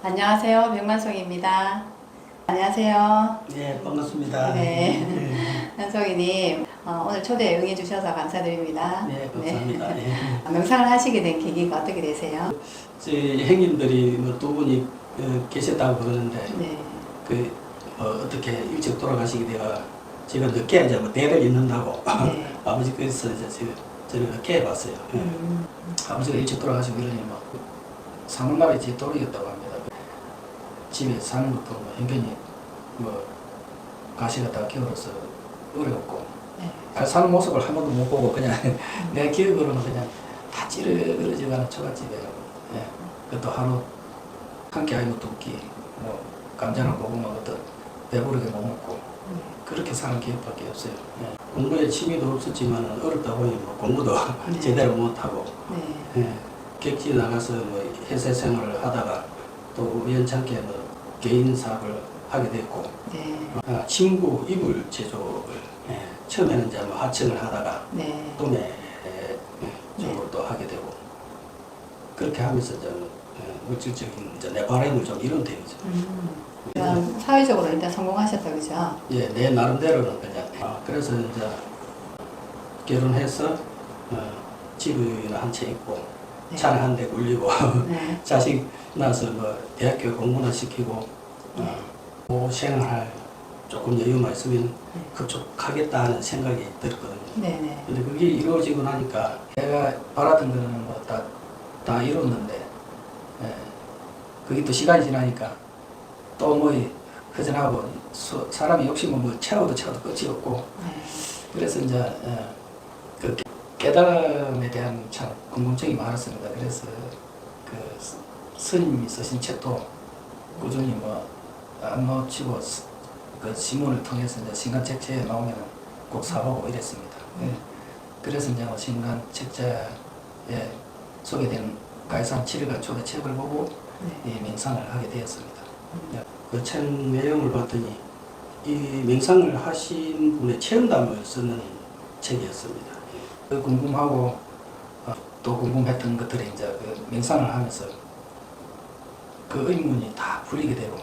안녕하세요. 백만송입니다. 안녕하세요. 네, 반갑습니다. 네. 한송이님, 오늘 초대에 응해주셔서 감사드립니다. 네, 감사합니다. 네. 명상을 하시게 된 계기가 어떻게 되세요? 저희 형님들이 두 분이 계셨다고 그러는데, 네. 어떻게 일찍 돌아가시게 되어 제가 늦게 이제 대를 잇는다고 네. 아버지께서 이제 저를 늦게 해봤어요. 아버지가 일찍 돌아가시고 이러니 사물말이 제 또래였다고 합니다. 집에 사는 것도 형편이 가시가 다 기울어서 어려웠고, 네. 사는 모습을 한 번도 못 보고 그냥 내 기억으로는 그냥 다 찌르지가는 처갓집에, 그것도 하루 한 끼 아니고 두 끼, 감자나 고구마 것도 배부르게 못 먹고 그렇게 사는 기억밖에 없어요. 공부에 취미도 없었지만 어렵다 보니 공부도 네. 제대로 못하고, 네. 객지 나가서 회사 생활을 하다가 또 우연찮게 개인 사업을 하게 됐고, 네. 침구 이불 제조를 처음에는 이제 하청을 하다가 네. 도매 쪽으로 또 하게 되고, 그렇게 하면서 이제 물질적인 이제 내 바람을 좀 이룬 되죠. 그럼 사회적으로 일단 성공하셨다, 그죠? 예, 내 나름대로는 그냥. 그래서 이제 결혼해서 집을 한 채 있고, 네. 차는 한 대 굴리고, 네. 자식 낳아서 대학교 공부나 시키고, 생활할 조금 여유만 있으면 급족하겠다는 생각이 들었거든요. 네네. 근데 그게 이루어지고 나니까 내가 바라던 거는 다 이뤘는데, 그게 또 시간이 지나니까 또 허전하고, 사람이 욕심은 채워도 끝이 없고, 네. 그래서 이제 그 깨달음에 대한 참 궁금증이 많았습니다. 그래서 스님이 쓰신 책도 꾸준히 안 놓치고 그 신문을 통해서 이제 신간 책자에 나오면 꼭 사보고 이랬습니다. 그래서 이제 신간 책자에 소개되는 가이산 7일간 초대 책을 보고 이 명상을 하게 되었습니다. 그 책 내용을 봤더니 이 명상을 하신 분의 체험담을 쓰는 책이었습니다. 궁금하고 또 궁금했던 것들이 이제 그 명상을 하면서 그 의문이 다 풀리게 되고,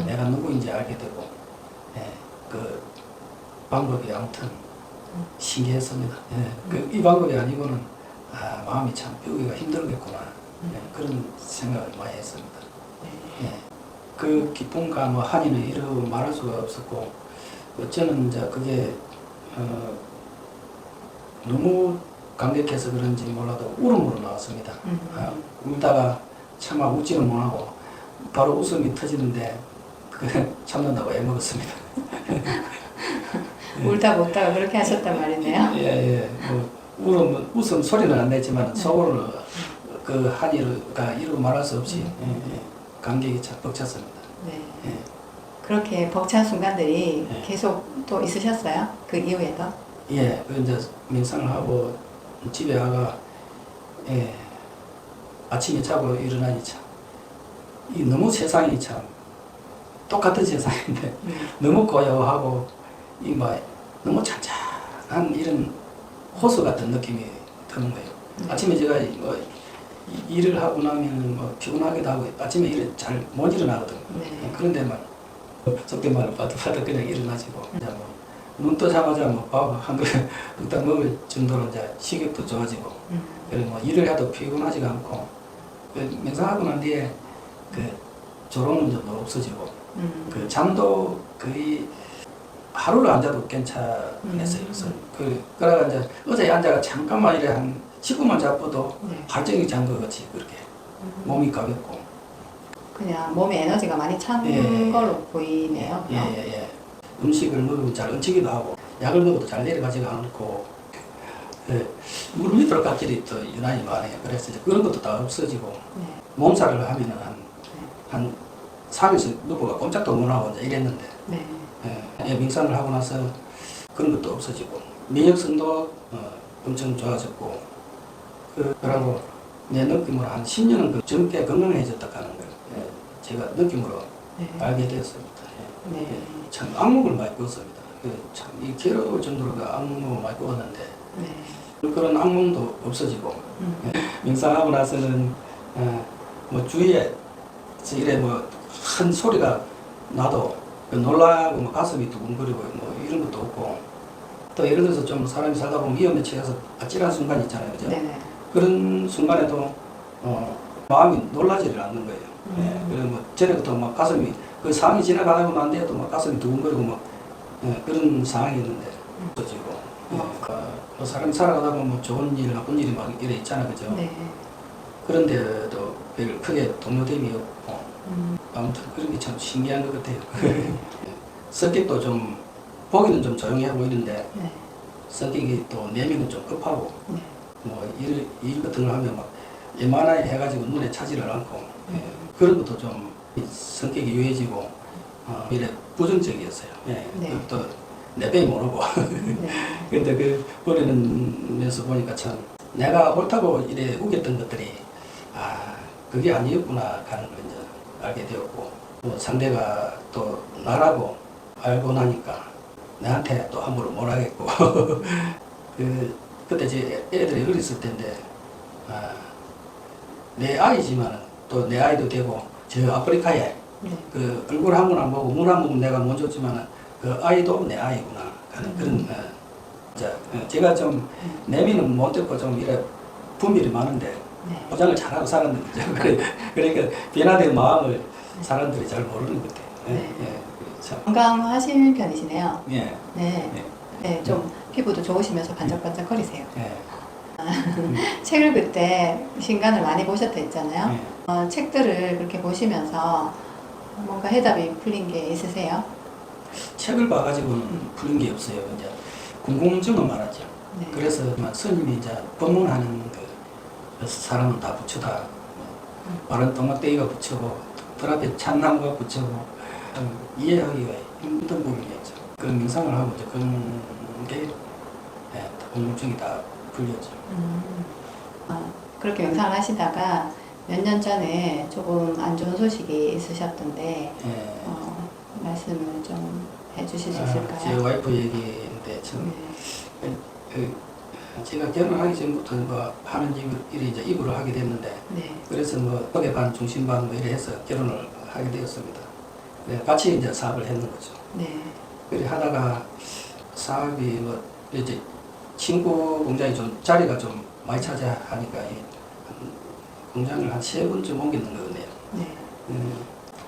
내가 누구인지 알게 되고, 그 방법이 아무튼 신기했습니다. 이 방법이 아니고는 마음이 참 배우기가 힘들겠구나, 그런 생각을 많이 했습니다. 그 기쁨과 한이는 이루 말할 수가 없었고, 저는 이제 그게 너무 감격해서 그런지 몰라도 울음으로 나왔습니다. 울다가 차마 웃지는 못하고 바로 웃음이 터지는데 참는다고 애먹었습니다. 울다 웃다가 그렇게 하셨단 말이네요. 예. 웃음 소리는 안 냈지만 속으로는 그 한이가 이루 말할 수 없이 감격이 참 벅찼습니다. 네. 그렇게 벅찬 순간들이 네. 계속 또 있으셨어요? 그 이후에도? 예, 이제 명상을 하고 집에 와가 아침에 자고 일어나니 참 너무 세상이 참 똑같은 세상인데 너무 고요하고 너무 잔잔한 이런 호수 같은 느낌이 드는 거예요. 아침에 제가 일을 하고 나면 피곤하기도 하고 아침에 일을 잘 못 일어나거든요. 그런데 속된 말로 바득바득 그냥 일어나지고, 눈 뜨자마자 밥 한 그릇 뚝딱 먹을 정도로 이제 식욕도 좋아지고, 그리고 일을 해도 피곤하지가 않고, 명상하고 난 뒤에 졸음은 좀 없어지고, 잠도 거의 하루를 앉아도 괜찮았어요. 그래서 이제 어제 앉아가 잠깐만 이래 한 10분만 자빠도 발정이 잔 것 같이 그렇게 몸이 가볍고, 그냥 몸에 에너지가 많이 찬 걸로 보이네요. 예. 음식을 먹으면 잘 얹히기도 하고, 약을 먹어도 잘 내려가지가 않고, 물 밑으로 각질이 또 유난히 많아요. 그래서 이제 그런 것도 다 없어지고, 몸살을 하면은 한 3일씩 누구가 꼼짝도 못하고 이제 이랬는데, 명상을 하고 나서 그런 것도 없어지고, 면역성도 엄청 좋아졌고, 그러고 내 느낌으로 한 10년은 젊게 건강해졌다 하는 걸 제가 느낌으로 알게 되었습니다. 참 악몽을 많이 꾸었습니다. 참 괴로울 정도로 악몽을 많이 꾸었는데, 그런 악몽도 없어지고, 명상하고 나서는 주위에 그래서 이래 뭐 큰 소리가 나도 놀라고 뭐 가슴이 두근거리고 뭐 이런 것도 없고 또 예를 들어서 좀 사람이 살다 보면 위험에 처해서 아찔한 순간이 있잖아요, 그죠? 네네. 그런 순간에도 마음이 놀라지를 않는 거예요. 예, 그래서 뭐 전에부터 막 가슴이 그 상황이 지나가고 난 뒤에도 막 가슴이 두근거리고 막 그런 상황이었는데 지고 뭐 사람이 살아가다 보면 뭐 좋은 일, 나쁜 일이 막 이래 있잖아요, 그죠? 네. 그런데도 별 크게 동요됨이 없고 아무튼 그런 게 참 신기한 것 같아요. 성격도 좀 보기는 좀 조용해 보이는데 네. 성격이 또 내면은 좀 급하고 네. 뭐 일 같은 걸 하면 막 웬만하게 해가지고 눈에 차지를 않고 그런 것도 좀 성격이 유해지고 이래 부정적이었어요. 예. 네. 또 내 빼이 모르고 네. 근데 그 버리면서 보니까 참 내가 옳다고 이래 우겼던 것들이 그게 아니었구나 하는 걸 이제 알게 되었고 또 상대가 또 나라고 알고 나니까 내한테 또 함부로 뭘 하겠고 그때 제 애들이 어렸을 때인데 내 아이지만 또 내 아이도 되고 저 아프리카에 네. 그 얼굴 한 번 안 보고 문 한 번 내가 못 줬지만 그 아이도 내 아이구나 하는 그런 제가 좀 내미는 못했고 좀 이래 분별이 많은데 네. 포장을 잘하고 살았는데 그러니까 변화된 마음을 사람들이 잘 모르는 것 같아요. 네. 참. 건강하신 편이시네요. 예. 네. 네. 네. 좀 피부도 좋으시면서 반짝반짝거리세요. 예. 책을 그때 신간을 많이 보셨다 했잖아요. 예. 책들을 그렇게 보시면서 뭔가 해답이 풀린 게 있으세요? 책을 봐가지고는 풀린 게 없어요. 이제 궁금증은 많았죠. 네. 그래서 스님이 이제 법문하는 그 사람은 다 붙여다. 마른 똥막대기가 붙여고 들 앞에 참나무가 붙여고 이해하기가 힘든 부분이었죠. 그 명상을 하고 이제 그런 게 궁금증이 다 풀렸죠. 그렇게 명상을 하시다가 몇 년 전에 조금 안 좋은 소식이 있으셨던데 예. 말씀을 좀 해주실 수 제 있을까요? 와이프 얘기인데 참 네. 제가 결혼하기 전부터 뭐 하는 일이 이제 이부를 하게 됐는데 네. 그래서 뭐 떡에 반 중심 반 뭐 이래 해서 결혼을 하게 되었습니다. 네, 같이 이제 사업을 했는 거죠. 네. 그래 하다가 사업이 뭐 이제 친구 공장이 좀 자리가 좀 많이 차지하니까 이 공장을 한 3번쯤 옮겼는 거네요. 네.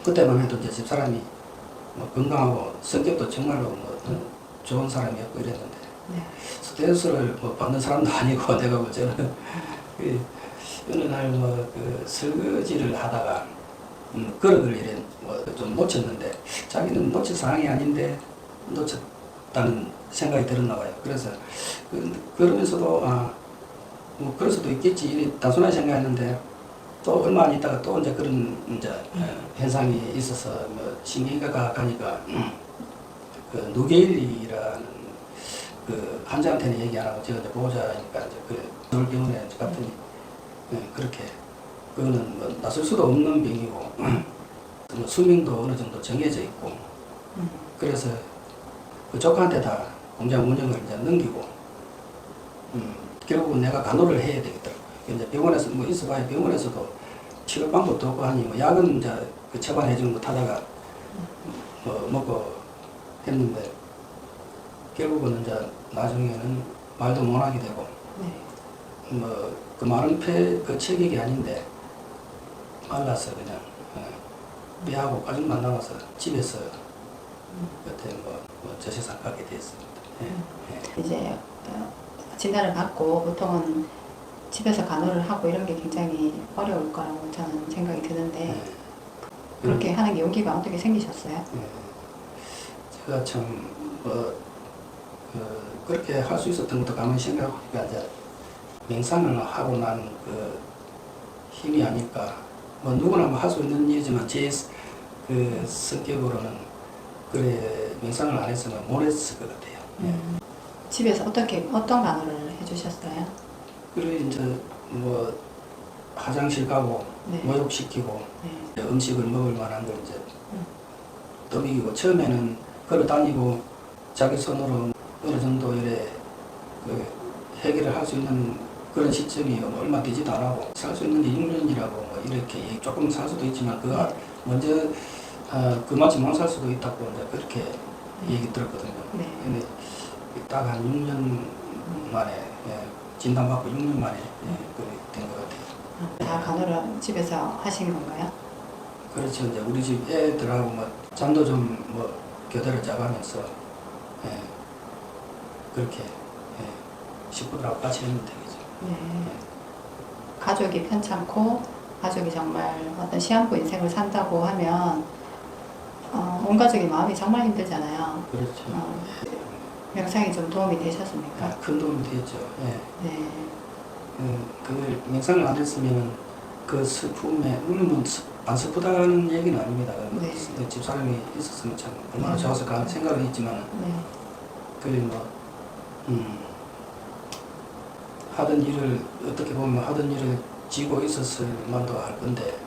그때만 해도 이제 집사람이 뭐 건강하고 성격도 정말로 뭐 좋은 사람이었고 이랬는데 네. 스트레스를 뭐 받는 사람도 아니고 내가 뭐 저는 어느 날 뭐 그 설거지를 하다가 그릇을 이래 뭐 좀 놓쳤는데 자기는 놓칠 상황이 아닌데 놓쳤다는 생각이 들었나 봐요. 그래서 그러면서도 뭐 그럴 수도 있겠지 이래 단순하게 생각했는데 또 얼마 안 있다가 또 이제 그런 이제 현상이 있어서 뭐 신경과가 가니까 그 누게일이라는 그 환자한테는 얘기 안 하고 제가 이제 보호자니까 이제 그 서울병원에 갔더니 그렇게 그거는 뭐 나설 수도 없는 병이고 뭐 수명도 어느 정도 정해져 있고 그래서 그 조카한테 다 공장 운영을 이제 넘기고 결국은 내가 간호를 해야 되겠더라고요. 이제 병원에서 뭐 있어봐야 병원에서도 치료 방법도 없고 하니 뭐 약은 이제 그 처방해 주는 거 타다가 뭐 먹고 했는데 결국은 이제 나중에는 말도 못 하게 되고 네. 뭐 그 많은 그 체격이 아닌데 말라서 그냥 배하고 가죽만 남아서 집에서 그때 뭐 저세상 가게 됐습니다. 이제 진단을 받고 보통은 집에서 간호를 하고 이런 게 굉장히 어려울 거라고 저는 생각이 드는데 그렇게 하는 게 용기가 어떻게 생기셨어요? 제가 참 그렇게 할 수 있었던 것도 가만히 생각해보니까 이제 명상을 하고 난 그 힘이 아닐까. 뭐 누구나 뭐 할 수 있는 일이지만 제 그 성격으로는 그래 명상을 안 했으면 못 했을 것 같아요. 집에서 어떤 간호를 해주셨어요? 그래 이제 뭐 화장실 가고 네. 목욕시키고 네. 음식을 먹을 만한 걸 이제 떠먹이고 처음에는 걸어 다니고 자기 손으로 어느 정도 이래 그 해결을 할 수 있는 그런 시점이 뭐 얼마 되지도 않고 살 수 있는 게 6년이라고 뭐 이렇게 조금 살 수도 있지만 그가 먼저 그만큼 못 살 수도 있다고 이제 그렇게 얘기 들었거든요. 네. 근데 딱 한 6년 만에 진단받고 6년 만에 그렇게 된 것 같아요. 다 간호를 집에서 하신 건가요? 그렇죠. 이제 우리 집 애들하고 뭐 잠도 좀 뭐 교대를 짜가면서 그렇게 식구들하고 같이 했는데 되겠죠. 네. 가족이 편찮고 가족이 정말 어떤 시한부 인생을 산다고 하면 온 가족이 마음이 정말 힘들잖아요. 그렇죠. 명상이 좀 도움이 되셨습니까? 큰 도움이 됐죠. 네. 그 명상을 안 했으면 그 슬픔에 물론 뭐 안 슬프다는 얘기는 아닙니다. 네. 집사람이 있었으면 참 얼마나 좋았을까 하는 생각은 있지만 네. 하던 일을 어떻게 보면 하던 일을 지고 있었을 만도 할 건데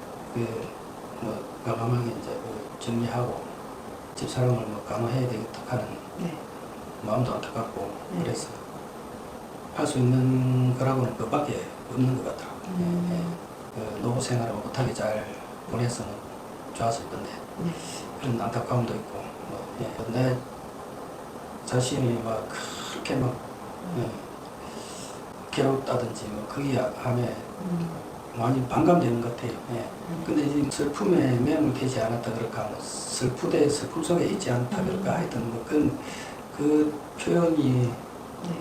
과감하게 이제 정리하고 집사람을 간호해야 되겠다 하는 네. 마음도 안타깝고 네. 그래서 할 수 있는 거라고는 그밖에 없는 것 같더라고요. 노후 생활을 못하게 잘 보냈으면 좋았을 건데 네. 그런 안타까움도 있고 내 자신이 막 그렇게 막 괴롭다든지 그게 함에 많이 반감되는 것 같아요. 근데 이제 슬픔에 매몰되지 않았다 그럴까 슬프되 슬픔 속에 있지 않다 그럴까 하여튼 그 표현이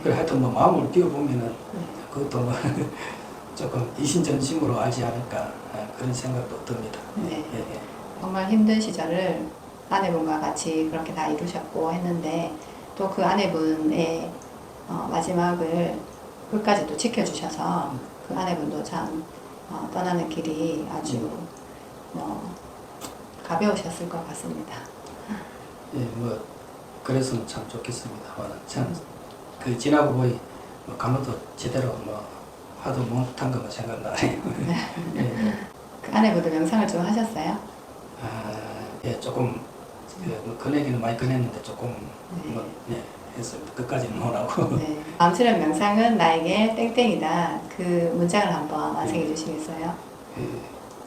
그래 하여튼 마음을 비워보면은 그것도 조금 이신전심으로 알지 않을까 그런 생각도 듭니다. 네. 정말 힘든 시절을 아내분과 같이 그렇게 다 이루셨고 했는데 또 그 아내분의 마지막을 끝까지 또 지켜주셔서 그 아내분도 참 떠나는 길이 아주 가벼우셨을 것 같습니다. 그랬으면 참 좋겠습니다. 참 지나고 보니 간호도 제대로 하도 못한 것만 생각나네요. 그 아내분도 명상을 좀 하셨어요? 조금 꺼내기는 많이 꺼냈는데 조금 했습니다. 끝까지는 못 하고. 네. 마음수련 명상은 나에게 땡땡이다. 그 문장을 한번 완성해 주시겠어요?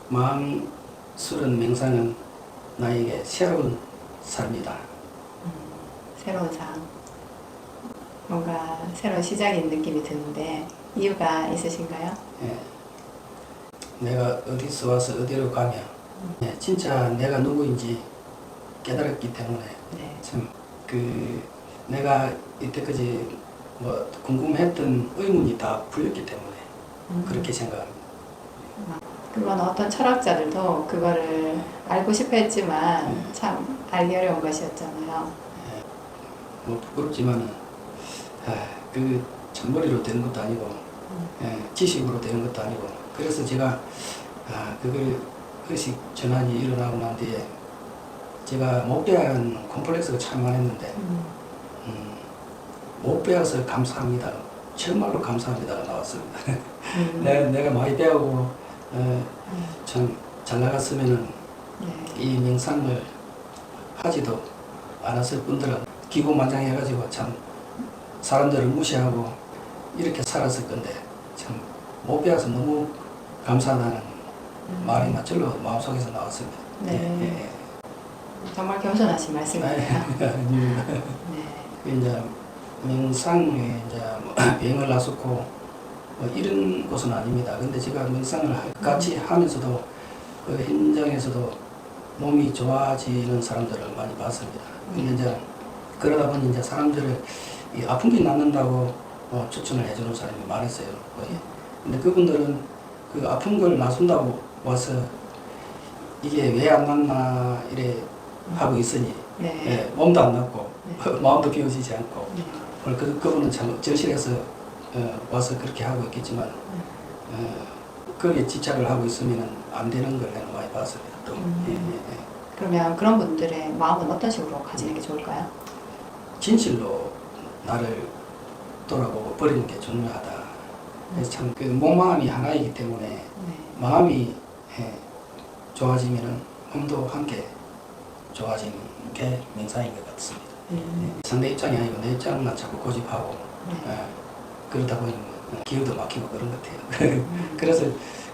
마음 수련 명상은 나에게 새로운 삶이다. 새로운 삶. 뭔가 새로운 시작인 느낌이 드는데 이유가 있으신가요? 내가 어디서 와서 어디로 가며 진짜 내가 누구인지 깨달았기 때문에 네. 참 내가 이때까지 궁금했던 의문이 다 풀렸기 때문에 그렇게 생각합니다. 그건 어떤 철학자들도 그거를 알고 싶어 했지만 참 알기 어려운 것이었잖아요. 부끄럽지만은 잔머리로 되는 것도 아니고 지식으로 되는 것도 아니고 그래서 제가 그걸 의식 전환이 일어나고 난 뒤에 제가 못 배운 콤플렉스가 참 많았는데 못 배워서 감사합니다. 정말로 감사합니다가 나왔습니다. 내가 많이 배우고 참 잘 나갔으면은 이 명상을 하지도 않았을 뿐더러 기고만장해가지고 참 사람들을 무시하고 이렇게 살았을 건데 참 못 배워서 너무 감사하다는 말이 절로 마음속에서 나왔습니다. 네. 정말 겸손하신 말씀입니다. 이제 명상에 병을 앓고 이런 곳은 아닙니다. 근데 제가 명상을 같이 하면서도 그 현장에서도 몸이 좋아지는 사람들을 많이 봤습니다. 근데 이제 그러다 보니 이제 사람들을 이 아픈 게 낫는다고 추천을 해주는 사람이 많았어요. 근데 그분들은 그 아픈 걸 낫는다고 와서 이게 왜 안 낫나 이래 하고 있으니 몸도 안 낫고 마음도 비워지지 않고 그분은 참 절실해서 와서 그렇게 하고 있겠지만 거기에 집착을 하고 있으면 안 되는 걸 내가 많이 봤습니다. 그러면 그런 분들의 마음은 어떤 식으로 가지는 게 좋을까요? 진실로 나를 돌아보고 버리는 게 중요하다. 그래서 참 몸마음이 하나이기 때문에 마음이 좋아지면은 몸도 함께 좋아지는 게 명상인 것 같습니다. 상대 입장이 아니고 내 입장만 자꾸 고집하고 그러다 보니 기후도 막히고 그런 것 같아요. 그래서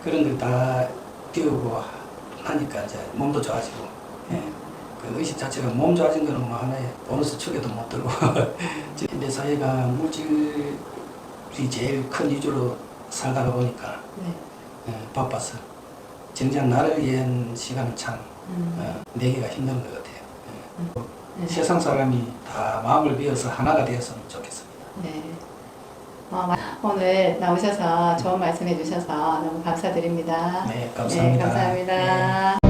그런 걸 다 배우고 하니까 이제 몸도 좋아지고, 예. 그 의식 자체가 몸 좋아진 거는 뭐 하나의 보너스 축에도 못 들고 현대 사회가 물질이 제일 큰 위주로 살다가 보니까 네. 바빠서 정작 나를 위한 시간은 참 내기가 힘든 것 같아요. 네. 세상 사람이 다 마음을 비워서 하나가 되었으면 좋겠습니다. 네. 오늘 나오셔서 좋은 말씀 해주셔서 너무 감사드립니다. 네, 감사합니다. 네, 감사합니다. 네.